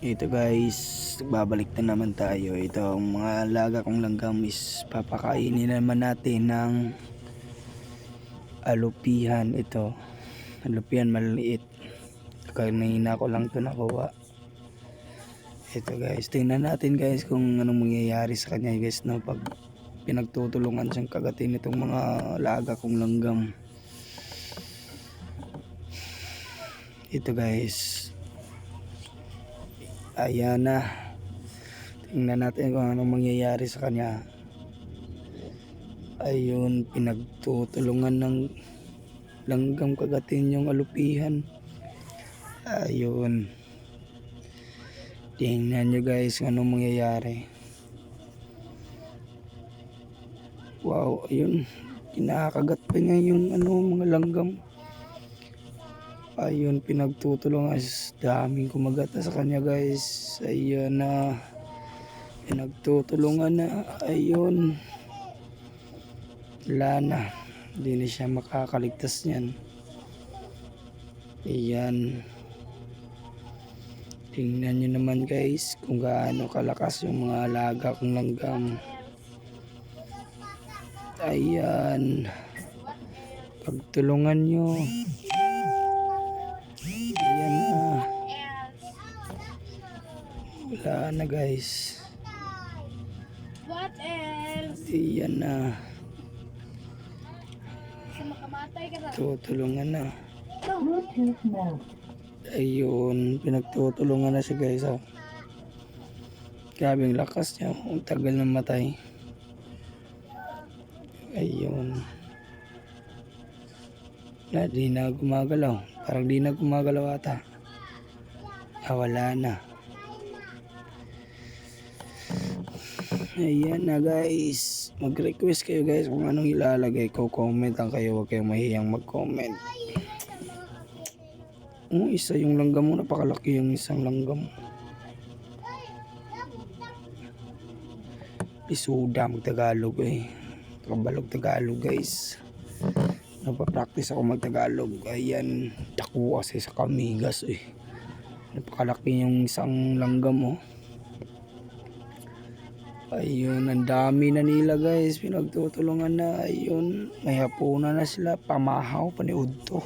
Ito guys, babalik na naman tayo. Ito ang mga alaga kong langgam is papakainin naman natin ng alupihan. Ito, alupihan maliit. Kanina ko lang ito nakuha. Ito guys, tingnan natin guys kung anong mangyayari sa kanya guys, no, pag pinagtutulungan siyang kagatin itong mga alaga kong langgam. Ito guys, ayan na. Tingnan natin kung anong mangyayari sa kanya. Ayun, pinagtutulungan ng langgam kagatin yung alupihan. Ayun. Tingnan nyo guys kung anong mangyayari. Wow, ayun. Kinakagat pa niya yung mga langgam. Ayun, pinagtutulungan. Daming kumagat na sa kanya guys. Ayun na. Pinagtutulungan na. Ayun. Wala na. Hindi na siya makakaligtas niyan. Ayan. Tingnan nyo naman guys kung gaano kalakas yung mga alaga kong langgam. Ayan. Pagtulungan nyo. Ayan na. Wala na guys. What else? Ayan na. Makamatay ka na. Tutulungan na. Bluetooth mode. Ayun. Pinagtutulungan na siya guys. Oh. Grabing lakas niya. Ang tagal na matay. Ayun. Di na gumagalaw. Parang di na gumagalaw ata. Wala na. Ayan na guys. Mag-request kayo guys kung anong ilalagay ko. Comment lang kayo. Huwag kayong mahiyang mag-comment. Isa yung langgam mo. Napakalaki yung isang langgam. Isuda mag-Tagalog eh. Kabalog Tagalog guys. Nagpa-practice ako mag-Tagalog. Ayan. Dako kasi sa kamigas eh. Napakalaki yung isang langgam mo. Ayun, ang dami na nila guys. Pinagtutulungan na. Ayun, may hapunan na sila. Pamahaw, paniud to.